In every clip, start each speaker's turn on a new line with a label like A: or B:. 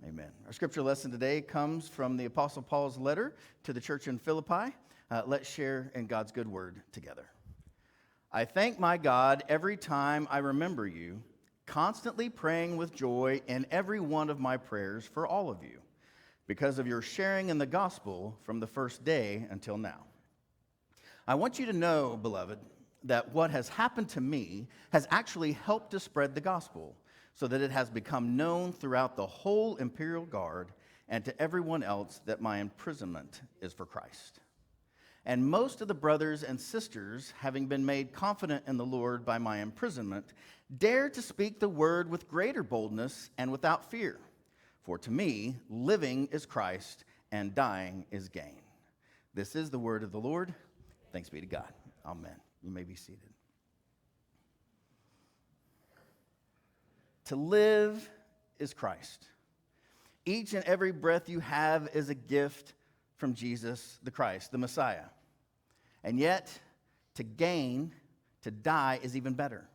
A: Amen. Our scripture lesson today comes from the Apostle Paul's letter to the church in Philippi. Let's share in God's good word together. I thank my God every time I remember you, constantly praying with joy in every one of my prayers for all of you, because of your sharing in the gospel from the first day until now. I want you to know, beloved, that what has happened to me has actually helped to spread the gospel, so that it has become known throughout the whole imperial guard and to everyone else that my imprisonment is for Christ. And most of the brothers and sisters, having been made confident in the Lord by my imprisonment, dare to speak the word with greater boldness and without fear. For to me, living is Christ and dying is gain. This is the word of the Lord. Thanks be to God. Amen. You may be seated. To live is Christ. Each and every breath you have is a gift from Jesus the Christ, the Messiah. And yet, to gain, to die, is even better,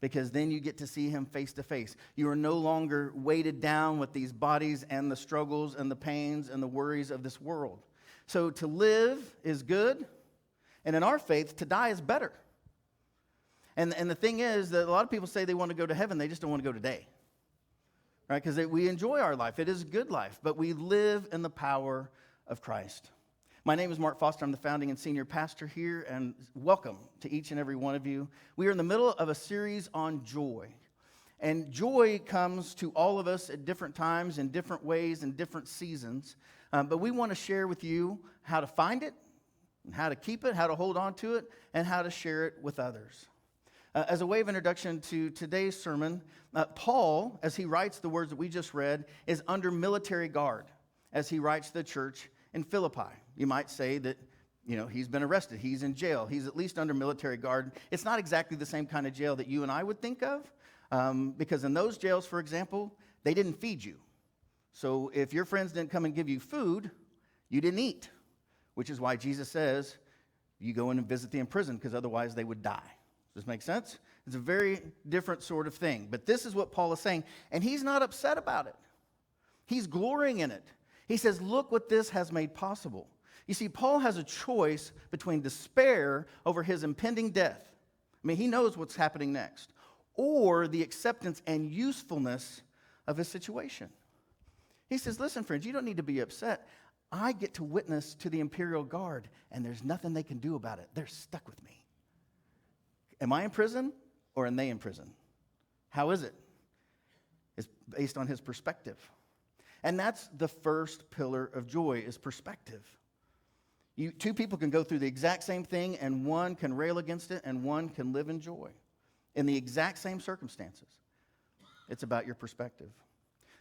A: because then you get to see him face to face. You are no longer weighted down with these bodies and the struggles and the pains and the worries of this world. So to live is good, and in our faith, to die is better. And the thing is that a lot of people say they want to go to heaven, they just don't want to go today, right? Because we enjoy our life. It is a good life, but we live in the power of Christ. My name is Mark Foster. I'm the founding and senior pastor here, and welcome to each and every one of you. We are in the middle of a series on joy, and joy comes to all of us at different times, in different ways, in different seasons, but we want to share with you how to find it, and how to keep it, how to hold on to it, and how to share it with others. As a way of introduction to today's sermon, Paul, as he writes the words that we just read, is under military guard as he writes to the church in Philippi. You might say that, he's been arrested, he's in jail, he's at least under military guard. It's not exactly the same kind of jail that you and I would think of, because in those jails, for example, they didn't feed you. So if your friends didn't come and give you food, you didn't eat, which is why Jesus says you go in and visit the imprisoned, because otherwise they would die. Does this make sense? It's a very different sort of thing. But this is what Paul is saying, and he's not upset about it. He's glorying in it. He says, look what this has made possible. You see, Paul has a choice between despair over his impending death. I mean, he knows what's happening next. Or the acceptance and usefulness of his situation. He says, listen, friends, you don't need to be upset. I get to witness to the imperial guard, and there's nothing they can do about it. They're stuck with me. Am I in prison or are they in prison? How is it? It's based on his perspective. And that's the first pillar of joy, is perspective. Two people can go through the exact same thing, and one can rail against it, and one can live in joy in the exact same circumstances. It's about your perspective.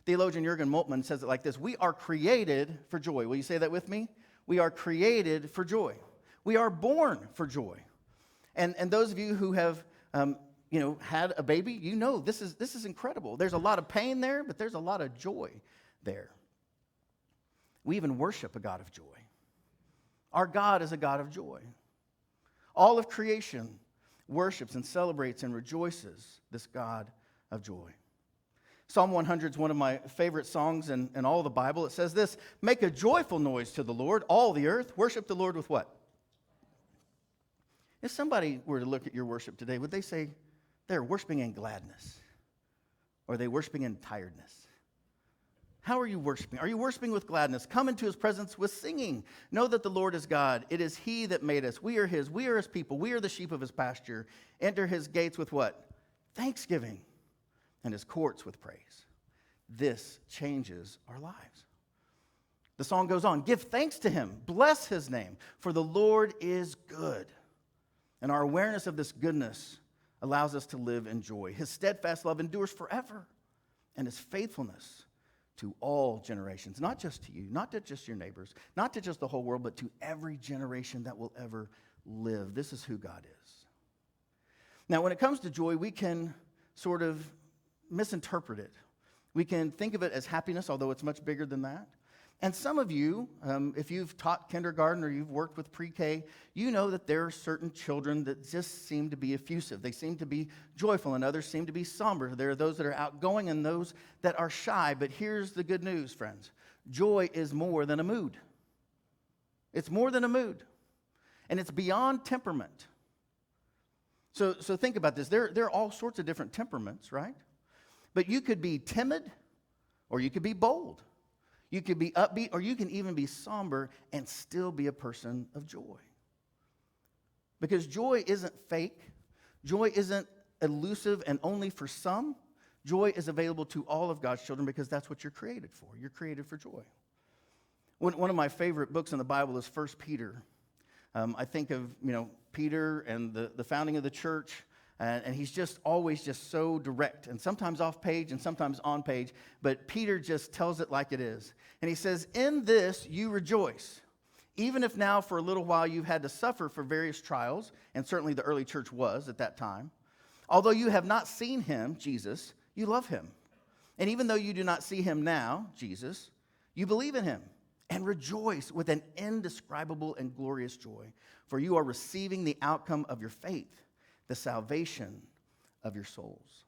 A: Theologian Jürgen Moltmann says it like this: we are created for joy. Will you say that with me? We are created for joy. We are born for joy. And those of you who have had a baby, this is incredible. There's a lot of pain there, but there's a lot of joy there. We even worship a God of joy. Our God is a God of joy. All of creation worships and celebrates and rejoices this God of joy. Psalm 100 is one of my favorite songs in all the Bible. It says this: make a joyful noise to the Lord, all the earth. Worship the Lord with what? If somebody were to look at your worship today, would they say they're worshiping in gladness? Or are they worshiping in tiredness? How are you worshiping? Are you worshiping with gladness? Come into his presence with singing. Know that the Lord is God. It is he that made us. We are his. We are his people. We are the sheep of his pasture. Enter his gates with what? Thanksgiving. And his courts with praise. This changes our lives. The song goes on. Give thanks to him. Bless his name. For the Lord is good. And our awareness of this goodness allows us to live in joy. His steadfast love endures forever, and his faithfulness to all generations, not just to you, not to just your neighbors, not to just the whole world, but to every generation that will ever live. This is who God is. Now, when it comes to joy, we can sort of misinterpret it. We can think of it as happiness, although it's much bigger than that. And some of you, if you've taught kindergarten or you've worked with pre-K, you know that there are certain children that just seem to be effusive. They seem to be joyful, and others seem to be somber. There are those that are outgoing and those that are shy. But here's the good news, friends. Joy is more than a mood. It's more than a mood. And it's beyond temperament. So think about this. There are all sorts of different temperaments, right? But you could be timid or you could be bold. You could be upbeat, or you can even be somber and still be a person of joy. Because joy isn't fake. Joy isn't elusive and only for some. Joy is available to all of God's children because that's what you're created for. You're created for joy. One of my favorite books in the Bible is 1 Peter. I think of, Peter and the founding of the church. And he's just always just so direct, and sometimes off page and sometimes on page, but Peter just tells it like it is. And he says, "In this you rejoice, even if now for a little while you've had to suffer for various trials," and certainly the early church was at that time. "Although you have not seen him," Jesus, "you love him. And even though you do not see him now," Jesus, "you believe in him and rejoice with an indescribable and glorious joy, for you are receiving the outcome of your faith, the salvation of your souls."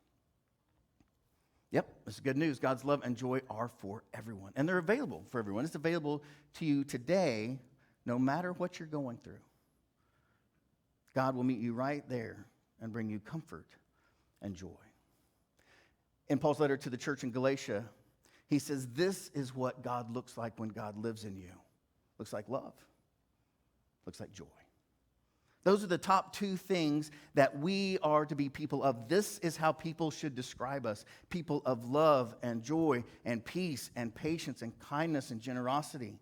A: Yep, this is good news. God's love and joy are for everyone, and they're available for everyone. It's available to you today, no matter what you're going through. God will meet you right there and bring you comfort and joy. In Paul's letter to the church in Galatia, he says, this is what God looks like when God lives in you. Looks like love. Looks like joy. Those are the top two things that we are to be people of. This is how people should describe us. People of love and joy and peace and patience and kindness and generosity.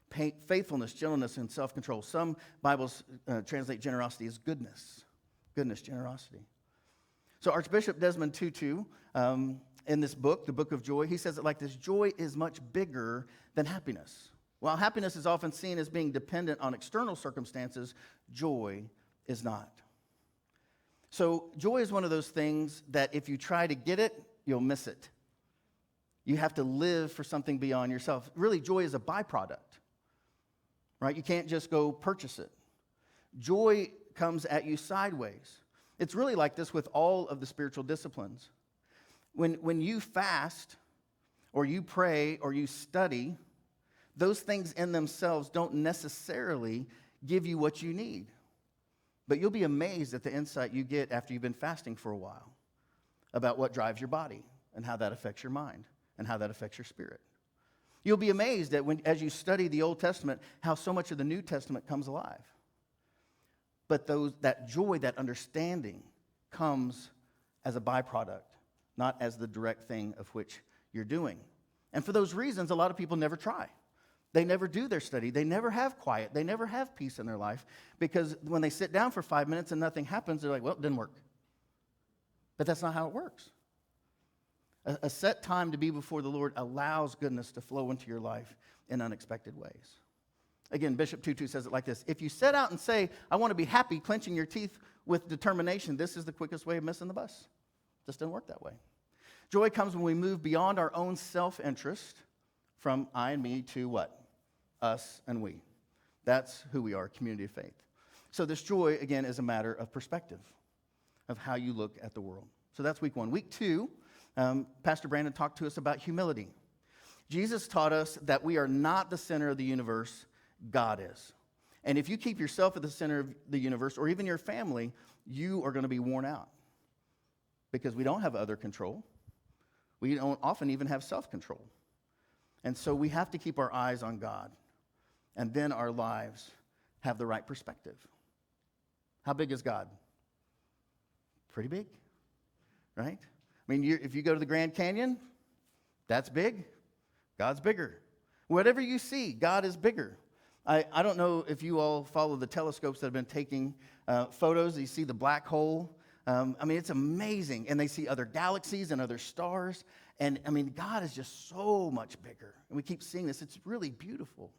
A: Faithfulness, gentleness, and self-control. Some Bibles translate generosity as goodness. Goodness, generosity. So Archbishop Desmond Tutu, in this book, The Book of Joy, he says it like this: joy is much bigger than happiness. While happiness is often seen as being dependent on external circumstances, joy is not. So joy is one of those things that if you try to get it, you'll miss it. You have to live for something beyond yourself. Really, joy is a byproduct, right? You can't just go purchase it. Joy comes at you sideways. It's really like this with all of the spiritual disciplines. When you fast or you pray or you study, those things in themselves don't necessarily give you what you need. But you'll be amazed at the insight you get after you've been fasting for a while about what drives your body and how that affects your mind and how that affects your spirit. You'll be amazed at as you study the Old Testament, how so much of the New Testament comes alive. But that joy, that understanding comes as a byproduct, not as the direct thing of which you're doing. And for those reasons, a lot of people never try. They never do their study. They never have quiet. They never have peace in their life, because when they sit down for 5 minutes and nothing happens, they're like, well, it didn't work. But that's not how it works. A set time to be before the Lord allows goodness to flow into your life in unexpected ways. Again, Bishop Tutu says it like this: if you set out and say, I want to be happy, clenching your teeth with determination, this is the quickest way of missing the bus. It just doesn't work that way. Joy comes when we move beyond our own self-interest from I and me to what? Us and we. That's who we are, community of faith. So this joy, again, is a matter of perspective, of how you look at the world. So that's week one. Week two, Pastor Brandon talked to us about humility. Jesus taught us that we are not the center of the universe, God is. And if you keep yourself at the center of the universe, or even your family, you are going to be worn out. Because we don't have other control. We don't often even have self-control. And so we have to keep our eyes on God. And then our lives have the right perspective. How big is God? Pretty big, right? I mean, if you go to the Grand Canyon, that's big. God's bigger. Whatever you see, God is bigger. I don't know if you all follow the telescopes that have been taking photos. You see the black hole. I mean, it's amazing. And they see other galaxies and other stars. And, I mean, God is just so much bigger. And we keep seeing this. It's really beautiful.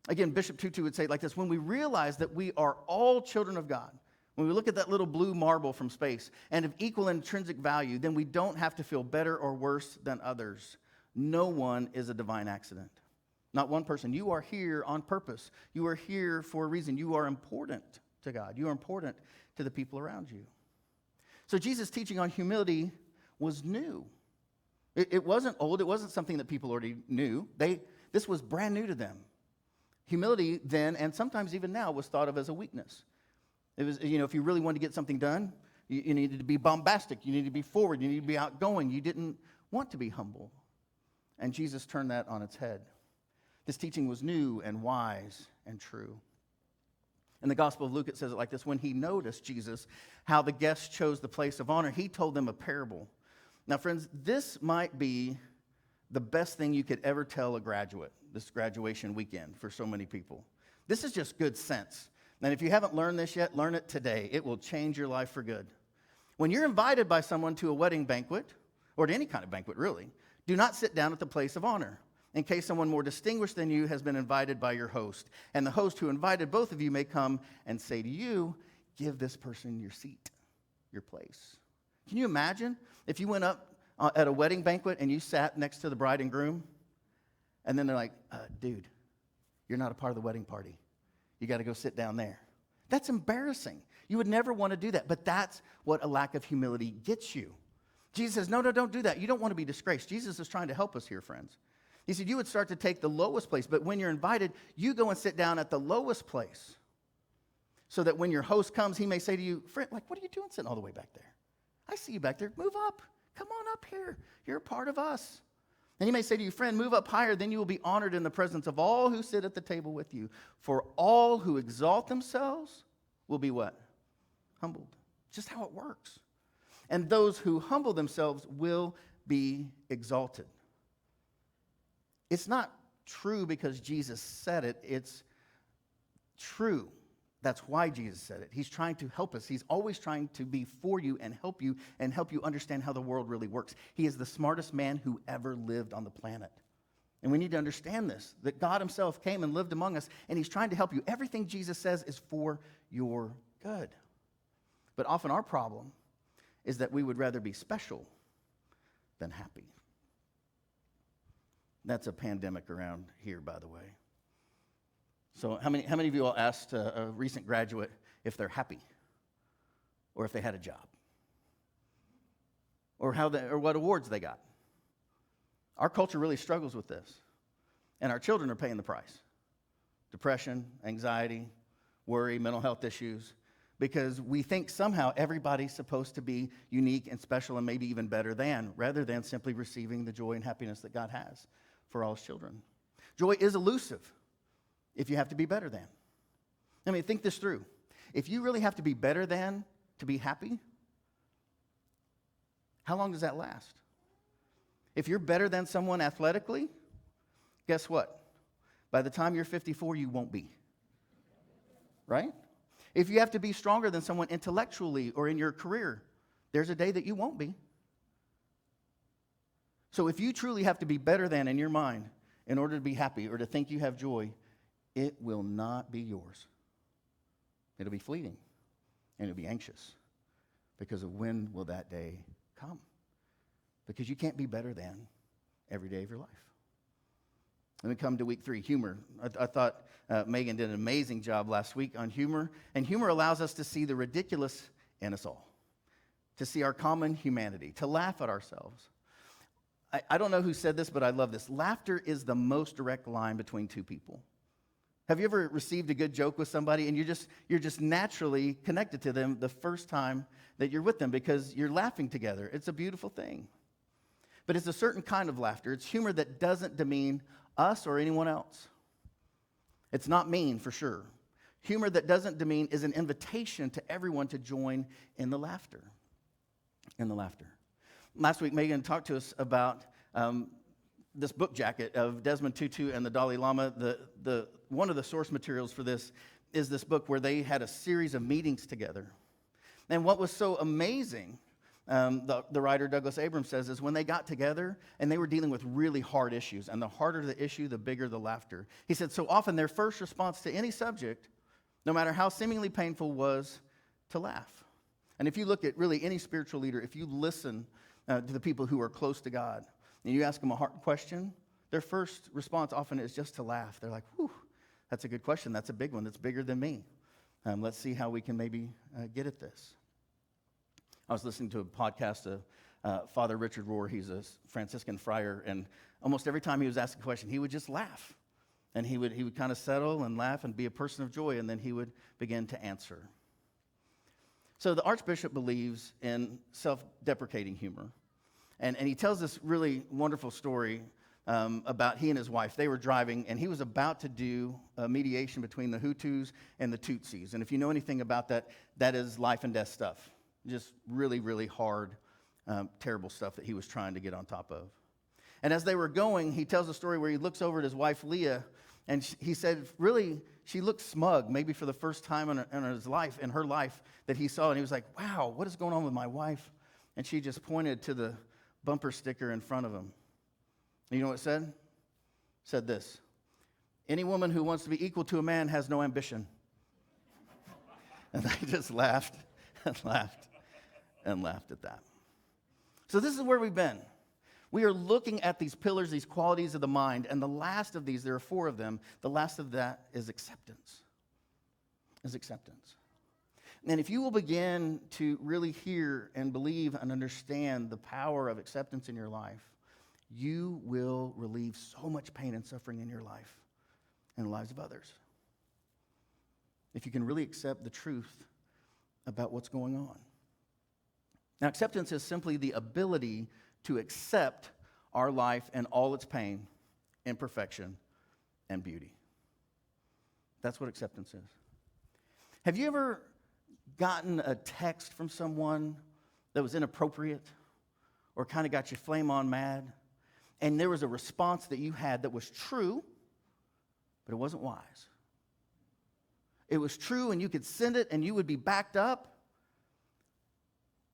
A: Again, Bishop Tutu would say it like this: when we realize that we are all children of God, when we look at that little blue marble from space and of equal intrinsic value, then we don't have to feel better or worse than others. No one is a divine accident. Not one person. You are here on purpose. You are here for a reason. You are important to God. You are important to the people around you. So Jesus' teaching on humility was new. It wasn't old. It wasn't something that people already knew. This was brand new to them. Humility then, and sometimes even now, was thought of as a weakness. It was, if you really wanted to get something done, you needed to be bombastic. You needed to be forward. You needed to be outgoing. You didn't want to be humble. And Jesus turned that on its head. This teaching was new and wise and true. In the Gospel of Luke, it says it like this: when he noticed, Jesus, how the guests chose the place of honor, he told them a parable. Now, friends, this might be the best thing you could ever tell a graduate, this graduation weekend for so many people. This is just good sense. And if you haven't learned this yet, learn it today. It will change your life for good. When you're invited by someone to a wedding banquet, or to any kind of banquet really, do not sit down at the place of honor, in case someone more distinguished than you has been invited by your host. And the host who invited both of you may come and say to you, give this person your seat, your place. Can you imagine if you went up at a wedding banquet and you sat next to the bride and groom, and then they're like, dude, you're not a part of the wedding party. You got to go sit down there. That's embarrassing. You would never want to do that, but that's what a lack of humility gets you. Jesus says, no, don't do that. You don't want to be disgraced. Jesus is trying to help us here, friends. He said you would start to take the lowest place, but when you're invited, you go and sit down at the lowest place so that when your host comes, he may say to you, friend, what are you doing sitting all the way back there? I see you back there. Move up. Come on up here. You're a part of us. And he may say to you, friend, move up higher, then you will be honored in the presence of all who sit at the table with you. For all who exalt themselves will be what? Humbled. Just how it works. And those who humble themselves will be exalted. It's not true because Jesus said it. It's true. That's why Jesus said it. He's trying to help us. He's always trying to be for you and help you understand how the world really works. He is the smartest man who ever lived on the planet. And we need to understand this, that God himself came and lived among us, and he's trying to help you. Everything Jesus says is for your good. But often our problem is that we would rather be special than happy. That's a pandemic around here, by the way. So how many of you all asked a recent graduate if they're happy or if they had a job or what awards they got? Our culture really struggles with this, and our children are paying the price. Depression, anxiety, worry, mental health issues, because we think somehow everybody's supposed to be unique and special and maybe even better than, rather than simply receiving the joy and happiness that God has for all his children. Joy is elusive if you have to be better than. I mean, think this through. If you really have to be better than to be happy, how long does that last? If you're better than someone athletically, guess what? By the time you're 54, you won't be. Right? If you have to be stronger than someone intellectually or in your career, there's a day that you won't be. So if you truly have to be better than in your mind in order to be happy or to think you have joy, it will not be yours. It'll be fleeting, and it'll be anxious because of when will that day come? Because you can't be better than every day of your life. Let me come to week 3, humor. I thought Megan did an amazing job last week on humor, and humor allows us to see the ridiculous in us all, to see our common humanity, to laugh at ourselves. I don't know who said this, but I love this. Laughter is the most direct line between two people. Have you ever received a good joke with somebody and you're just naturally connected to them the first time that you're with them because you're laughing together? It's a beautiful thing. But it's a certain kind of laughter. It's humor that doesn't demean us or anyone else. It's not mean, for sure. Humor that doesn't demean is an invitation to everyone to join in the laughter. Last week, Megan talked to us about this book jacket of Desmond Tutu and the Dalai Lama. One of the source materials for this is this book where they had a series of meetings together. And what was so amazing, the writer Douglas Abrams says, is when they got together and they were dealing with really hard issues, and the harder the issue, the bigger the laughter. He said, so often their first response to any subject, no matter how seemingly painful, was to laugh. And if you look at really any spiritual leader, if you listen to the people who are close to God, and you ask them a hard question, their first response often is just to laugh. They're like, whew, that's a good question. That's a big one. That's bigger than me. Let's see how we can maybe get at this. I was listening to a podcast of Father Richard Rohr. He's a Franciscan friar, and almost every time he was asked a question, he would just laugh. And he would kind of settle and laugh and be a person of joy, and then he would begin to answer. So the Archbishop believes in self-deprecating humor. And he tells this really wonderful story about he and his wife. They were driving, and he was about to do a mediation between the Hutus and the Tutsis. And if you know anything about that, that is life and death stuff. Just really, really hard, terrible stuff that he was trying to get on top of. And as they were going, he tells a story where he looks over at his wife, Leah, and he said, really, she looked smug, maybe for the first time in her life that he saw. And he was like, wow, what is going on with my wife? And she just pointed to the bumper sticker in front of him. And you know what it said? It said this: any woman who wants to be equal to a man has no ambition. And they just laughed and laughed and laughed at that. So this is where we've been. We are looking at these pillars, these qualities of the mind, and the last of these, there are 4 of them, the last of that is acceptance. And if you will begin to really hear and believe and understand the power of acceptance in your life, you will relieve so much pain and suffering in your life and the lives of others. If you can really accept the truth about what's going on. Now, acceptance is simply the ability to accept our life and all its pain, imperfection, and beauty. That's what acceptance is. Have you ever gotten a text from someone that was inappropriate or kind of got you flame on mad, and there was a response that you had that was true, but it wasn't wise? It was true, and you could send it, and you would be backed up.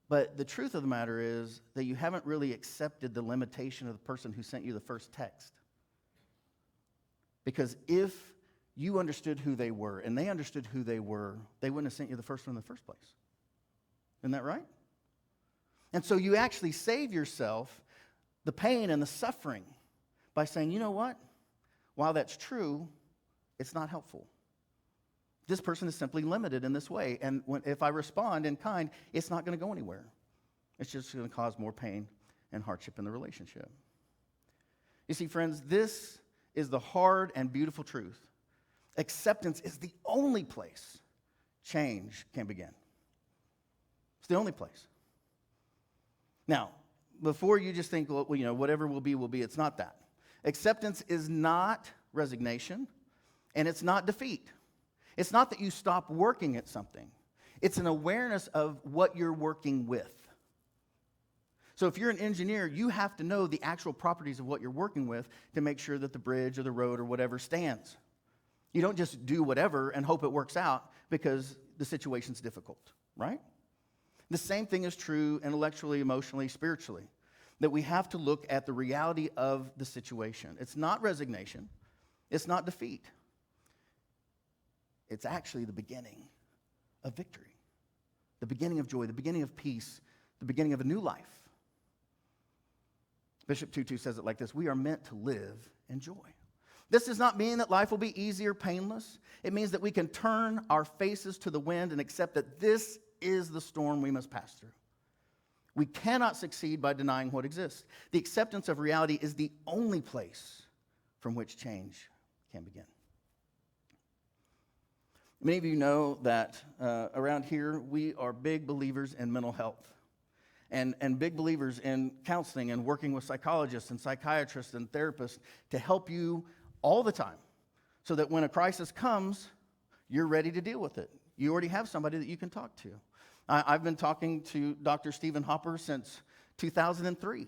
A: But the truth of the matter is that you haven't really accepted the limitation of the person who sent you the first text. Because if you understood who they were and they understood who they were, they wouldn't have sent you the first one in the first place. Isn't that right? And so you actually save yourself the pain and the suffering by saying, you know what? While that's true, it's not helpful. This person is simply limited in this way. And if I respond in kind, it's not going to go anywhere. It's just going to cause more pain and hardship in the relationship. You see, friends, this is the hard and beautiful truth. Acceptance is the only place change can begin. It's the only place. Now, before you just think, well, whatever will be, it's not that. Acceptance is not resignation, and it's not defeat. It's not that you stop working at something. It's an awareness of what you're working with. So if you're an engineer, you have to know the actual properties of what you're working with to make sure that the bridge or the road or whatever stands. You don't just do whatever and hope it works out because the situation's difficult, right? The same thing is true intellectually, emotionally, spiritually, that we have to look at the reality of the situation. It's not resignation. It's not defeat. It's actually the beginning of victory, the beginning of joy, the beginning of peace, the beginning of a new life. Bishop Tutu says it like this: we are meant to live in joy. This does not mean that life will be easy or painless. It means that we can turn our faces to the wind and accept that this is the storm we must pass through. We cannot succeed by denying what exists. The acceptance of reality is the only place from which change can begin. Many of you know that around here we are big believers in mental health and big believers in counseling and working with psychologists and psychiatrists and therapists to help you all the time so that when a crisis comes, you're ready to deal with it. You already have somebody that you can talk to. I've been talking to Dr. Stephen Hopper since 2003.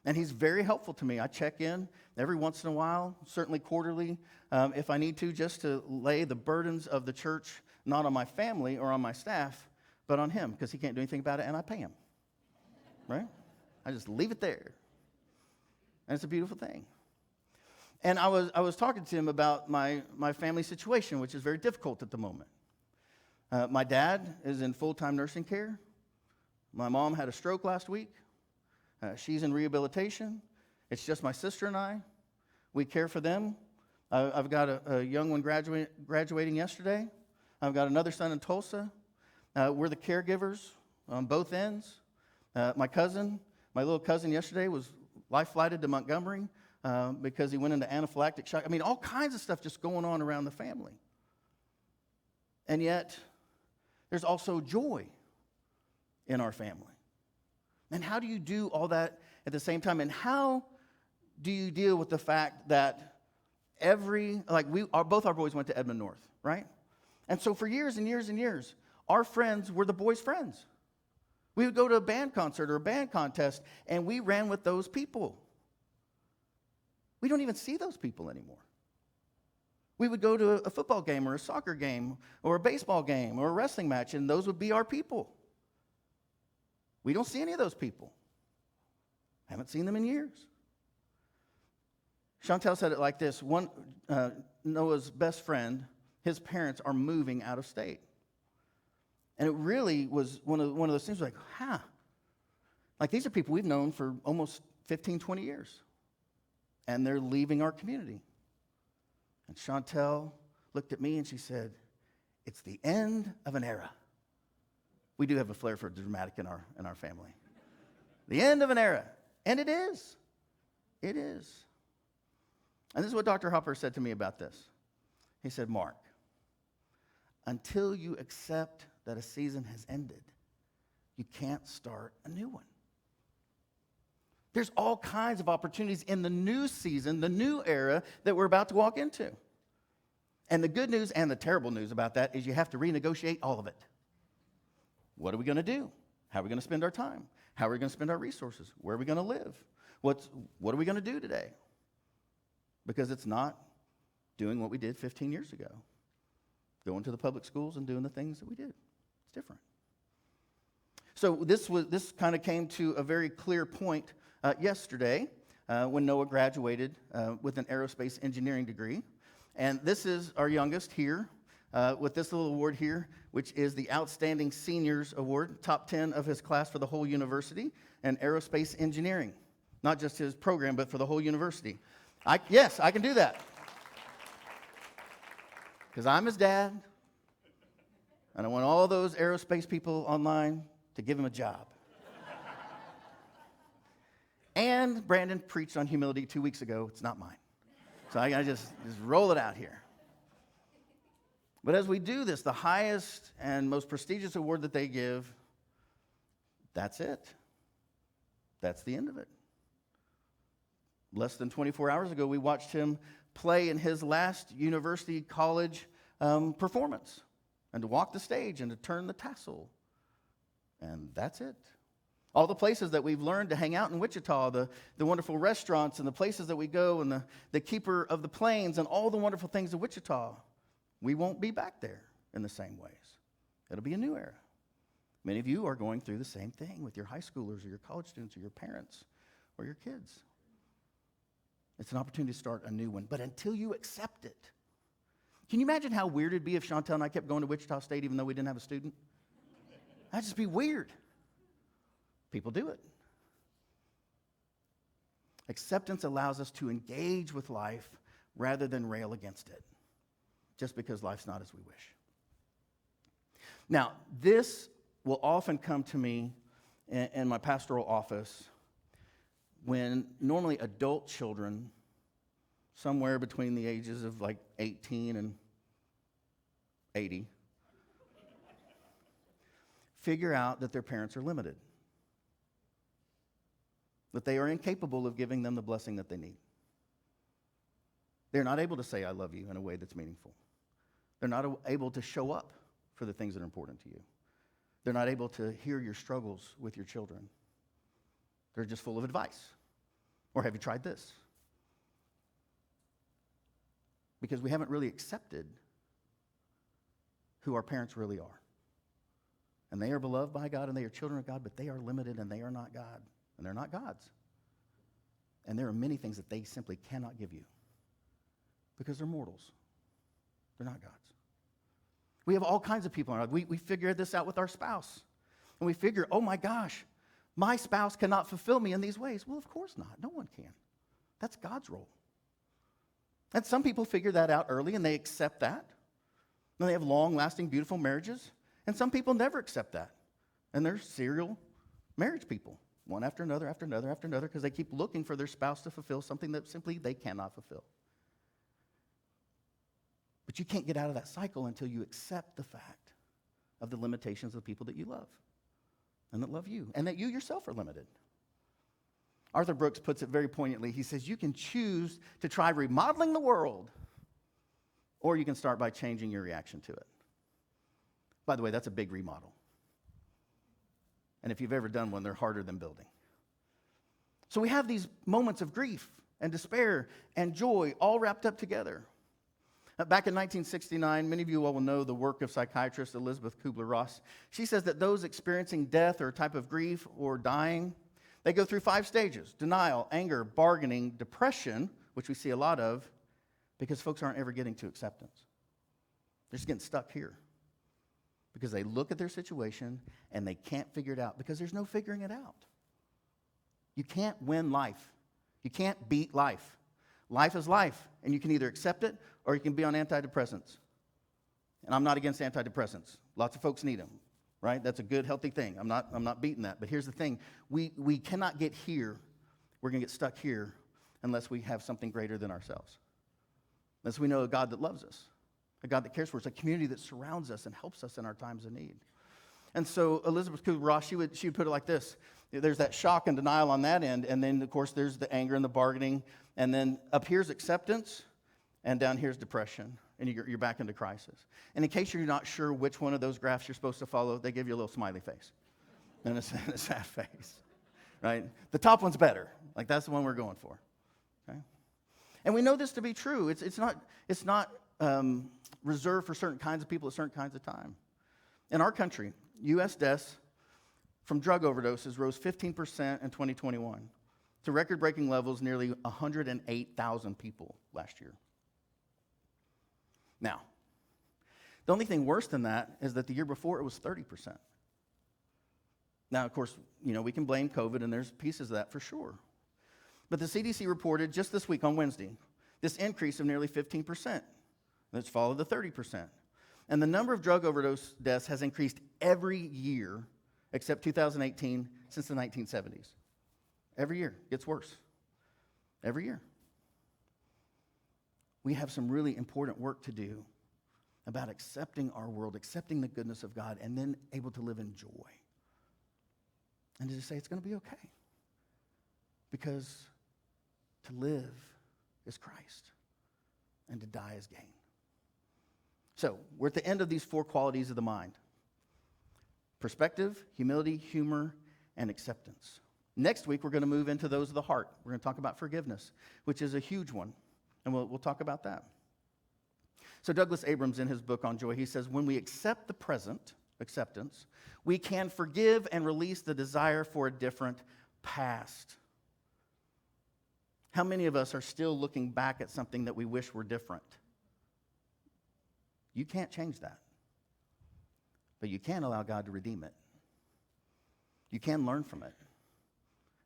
A: And he's very helpful to me. I check in every once in a while, certainly quarterly, if I need to, just to lay the burdens of the church not on my family or on my staff, but on him, because he can't do anything about it, and I pay him. Right? I just leave it there. And it's a beautiful thing. And I was talking to him about my family situation, which is very difficult at the moment. My dad is in full-time nursing care. My mom had a stroke last week. She's in rehabilitation. It's just my sister and I. We care for them. I've got a young one graduating yesterday. I've got another son in Tulsa. We're the caregivers on both ends. My little cousin yesterday was life-flighted to Montgomery because he went into anaphylactic shock. I mean, all kinds of stuff just going on around the family. And yet, there's also joy in our family. And how do you do all that at the same time? And how do you deal with the fact that both our boys went to Edmond North, right? And so for years and years and years, our friends were the boys' friends. We would go to a band concert or a band contest, and we ran with those people. We don't even see those people anymore. We would go to a football game or a soccer game or a baseball game or a wrestling match, and those would be our people. We don't see any of those people. Haven't seen them in years. Chantel said it like this. Noah's best friend, his parents are moving out of state. And it really was one of those things like, like these are people we've known for almost 15, 20 years. And they're leaving our community. And Chantel looked at me and she said, it's the end of an era. We do have a flair for dramatic in our family. The end of an era. And it is. It is. And this is what Dr. Hopper said to me about this. He said, Mark, until you accept that a season has ended, you can't start a new one. There's all kinds of opportunities in the new season, the new era that we're about to walk into. And the good news and the terrible news about that is you have to renegotiate all of it. What are we going to do? How are we going to spend our time? How are we going to spend our resources? Where are we going to live? What are we going to do today? Because it's not doing what we did 15 years ago. Going to the public schools and doing the things that we did. It's different. So this kind of came to a very clear point yesterday when Noah graduated with an aerospace engineering degree. And this is our youngest here with this little award here, which is the Outstanding Seniors Award, top 10 of his class for the whole university, and aerospace engineering. Not just his program, but for the whole university. Yes, I can do that. Because I'm his dad, and I want all those aerospace people online to give him a job. And Brandon preached on humility 2 weeks ago. It's not mine. So I just roll it out here. But as we do this, the highest and most prestigious award that they give, that's it. That's the end of it. Less than 24 hours ago, we watched him play in his last university college performance, and to walk the stage and to turn the tassel. And that's it. All the places that we've learned to hang out in Wichita, the wonderful restaurants and the places that we go, and the keeper of the plains and all the wonderful things of Wichita, we won't be back there in the same ways. It'll be a new era. Many of you are going through the same thing with your high schoolers or your college students or your parents or your kids. It's an opportunity to start a new one. But until you accept it, can you imagine how weird it'd be if Chantel and I kept going to Wichita State even though we didn't have a student? That'd just be weird. People do it. Acceptance allows us to engage with life rather than rail against it, just because life's not as we wish. Now, this will often come to me in my pastoral office when normally adult children, somewhere between the ages of like 18 and 80, figure out that their parents are limited, that they are incapable of giving them the blessing that they need. They're not able to say, I love you in a way that's meaningful. They're not able to show up for the things that are important to you. They're not able to hear your struggles with your children. They're just full of advice. Or have you tried this? Because we haven't really accepted who our parents really are. And they are beloved by God and they are children of God, but they are limited and they are not God. And they're not God's. And there are many things that they simply cannot give you because they're mortals. They're not God's. We have all kinds of people in our life. We figure this out with our spouse. And we figure, oh my gosh, my spouse cannot fulfill me in these ways. Well, of course not. No one can. That's God's role. And some people figure that out early and they accept that. And they have long-lasting, beautiful marriages. And some people never accept that. And they're serial marriage people, one after another, after another, after another, because they keep looking for their spouse to fulfill something that simply they cannot fulfill. But you can't get out of that cycle until you accept the fact of the limitations of the people that you love and that love you, and that you yourself are limited. Arthur Brooks puts it very poignantly. He says, you can choose to try remodeling the world, or you can start by changing your reaction to it. By the way, that's a big remodel. And if you've ever done one, they're harder than building. So we have these moments of grief and despair and joy all wrapped up together. Back in 1969, many of you all will know the work of psychiatrist Elizabeth Kubler-Ross. She says that those experiencing death or a type of grief or dying, they go through 5 stages: denial, anger, bargaining, depression, which we see a lot of, because folks aren't ever getting to acceptance. They're just getting stuck here because they look at their situation and they can't figure it out because there's no figuring it out. You can't win life. You can't beat life. Life is life, and you can either accept it or you can be on antidepressants. And I'm not against antidepressants. Lots of folks need them, right? That's a good, healthy thing. I'm not beating that. But here's the thing. We cannot get here. We're going to get stuck here unless we have something greater than ourselves. Unless we know a God that loves us, a God that cares for us, a community that surrounds us and helps us in our times of need. And so Elizabeth Kubler-Ross, she would put it like this. There's that shock and denial on that end, and then, of course, there's the anger and the bargaining, and then up here's acceptance, and down here's depression, and you're back into crisis. And in case you're not sure which one of those graphs you're supposed to follow, they give you a little smiley face and a sad face, right? The top one's better. Like, that's the one we're going for, okay? And we know this to be true. It's not reserved for certain kinds of people at certain kinds of time. In our country, U.S. deaths from drug overdoses rose 15% in 2021 to record-breaking levels, nearly 108,000 people last year. Now, the only thing worse than that is that the year before it was 30%. Now, of course, we can blame COVID, and there's pieces of that for sure. But the CDC reported just this week on Wednesday this increase of nearly 15%. That's followed the 30%. And the number of drug overdose deaths has increased every year except 2018 since the 1970s. Every year gets worse. Every year. We have some really important work to do about accepting our world, accepting the goodness of God, and then able to live in joy. And to just say it's going to be okay. Because to live is Christ, and to die is gain. So, we're at the end of these 4 qualities of the mind: perspective, humility, humor, and acceptance. Next week, we're going to move into those of the heart. We're going to talk about forgiveness, which is a huge one, and we'll talk about that. So Douglas Abrams, in his book on joy, he says, when we accept the present, acceptance, we can forgive and release the desire for a different past. How many of us are still looking back at something that we wish were different? You can't change that. But you can allow God to redeem it. You can learn from it.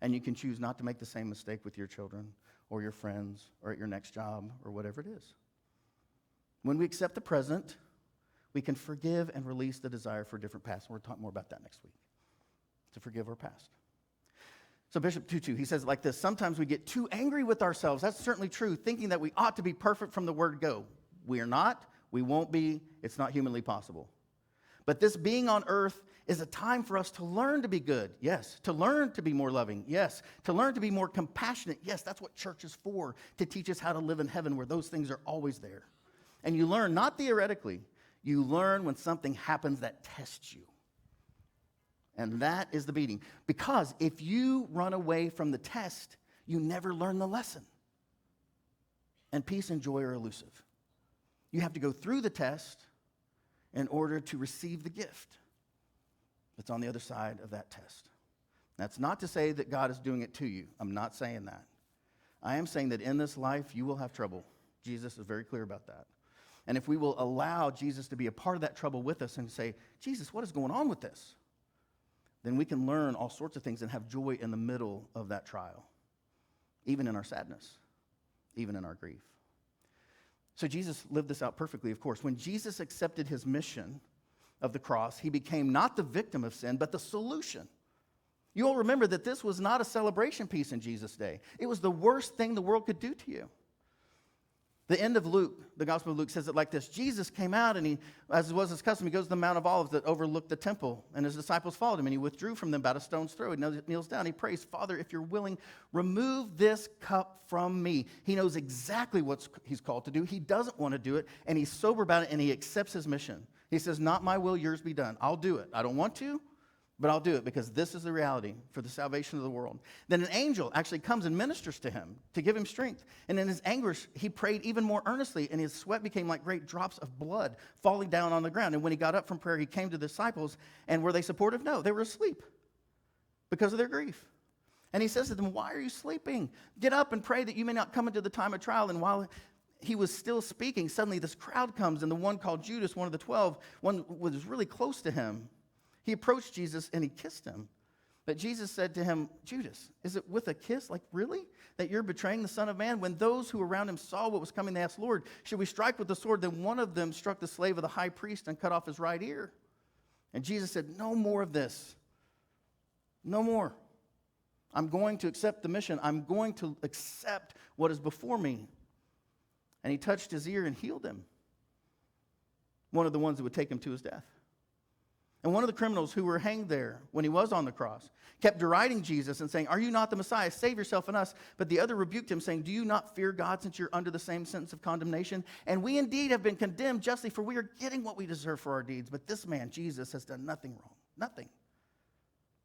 A: And you can choose not to make the same mistake with your children or your friends or at your next job or whatever it is. When we accept the present, we can forgive and release the desire for a different past. And we'll talk more about that next week, to forgive our past. So Bishop Tutu, he says it like this: sometimes we get too angry with ourselves. That's certainly true, thinking that we ought to be perfect from the word go. We are not. We won't be. It's not humanly possible. But this being on earth is a time for us to learn to be good. Yes. To learn to be more loving. Yes. To learn to be more compassionate. Yes, that's what church is for, to teach us how to live in heaven where those things are always there. And you learn, not theoretically, you learn when something happens that tests you. And that is the beating. Because if you run away from the test, you never learn the lesson. And peace and joy are elusive. You have to go through the test in order to receive the gift that's on the other side of that test. That's not to say that God is doing it to you. I'm not saying that. I am saying that in this life, you will have trouble. Jesus is very clear about that. And if we will allow Jesus to be a part of that trouble with us and say, Jesus, what is going on with this? Then we can learn all sorts of things and have joy in the middle of that trial, even in our sadness, even in our grief. So Jesus lived this out perfectly, of course. When Jesus accepted his mission of the cross, he became not the victim of sin, but the solution. You all remember that this was not a celebration piece in Jesus' day. It was the worst thing the world could do to you. The end of Luke, the Gospel of Luke, says it like this. Jesus came out, and he, as was his custom, he goes to the Mount of Olives that overlooked the temple, and his disciples followed him, and he withdrew from them about a stone's throw. He kneels down. He prays, Father, if you're willing, remove this cup from me. He knows exactly what he's called to do. He doesn't want to do it, and he's sober about it, and he accepts his mission. He says, not my will, yours be done. I'll do it. I don't want to, but I'll do it because this is the reality for the salvation of the world. Then an angel actually comes and ministers to him to give him strength. And in his anguish, he prayed even more earnestly, and his sweat became like great drops of blood falling down on the ground. And when he got up from prayer, he came to the disciples, and were they supportive? No, they were asleep because of their grief. And he says to them, why are you sleeping? Get up and pray that you may not come into the time of trial. And while he was still speaking, suddenly this crowd comes, and the one called Judas, one of the 12, one was really close to him. He approached Jesus and he kissed him. But Jesus said to him, Judas, is it with a kiss? Like, really? That you're betraying the Son of Man? When those who were around him saw what was coming, they asked, Lord, should we strike with the sword? Then one of them struck the slave of the high priest and cut off his right ear. And Jesus said, no more of this. No more. I'm going to accept the mission. I'm going to accept what is before me. And he touched his ear and healed him. One of the ones that would take him to his death. And one of the criminals who were hanged there when he was on the cross kept deriding Jesus and saying, are you not the Messiah? Save yourself and us. But the other rebuked him, saying, do you not fear God, since you're under the same sentence of condemnation? And we indeed have been condemned justly, for we are getting what we deserve for our deeds. But this man, Jesus, has done nothing wrong. Nothing.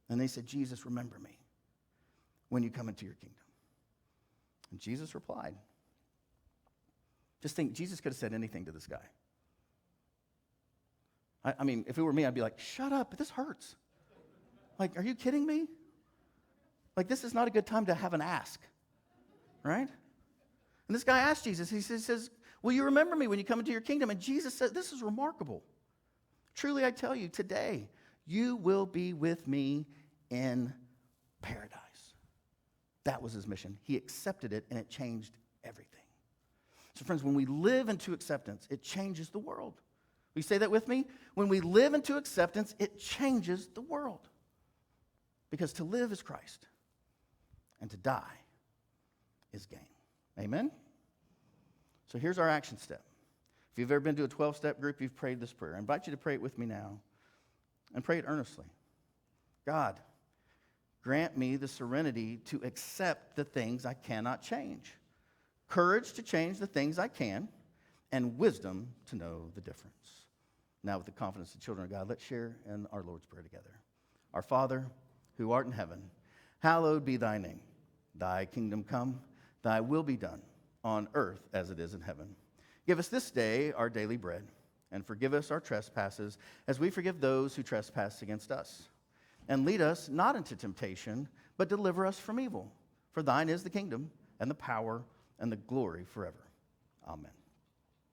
A: And they said, Jesus, remember me when you come into your kingdom. And Jesus replied. Just think, Jesus could have said anything to this guy. I mean, if it were me, I'd be like, shut up, this hurts. Like, are you kidding me? Like, this is not a good time to have an ask, right? And this guy asked Jesus, he says, will you remember me when you come into your kingdom? And Jesus said, this is remarkable. Truly, I tell you, today, you will be with me in paradise. That was his mission. He accepted it, and it changed everything. So, friends, when we live into acceptance, it changes the world. Will you say that with me? When we live into acceptance, it changes the world. Because to live is Christ, and to die is gain. Amen? So here's our action step. If you've ever been to a 12-step group, you've prayed this prayer. I invite you to pray it with me now, and pray it earnestly. God, grant me the serenity to accept the things I cannot change, courage to change the things I can, and wisdom to know the difference. Now, with the confidence of the children of God, let's share in our Lord's Prayer together. Our Father, who art in heaven, hallowed be thy name. Thy kingdom come, thy will be done, on earth as it is in heaven. Give us this day our daily bread, and forgive us our trespasses, as we forgive those who trespass against us. And lead us not into temptation, but deliver us from evil. For thine is the kingdom, and the power, and the glory forever. Amen.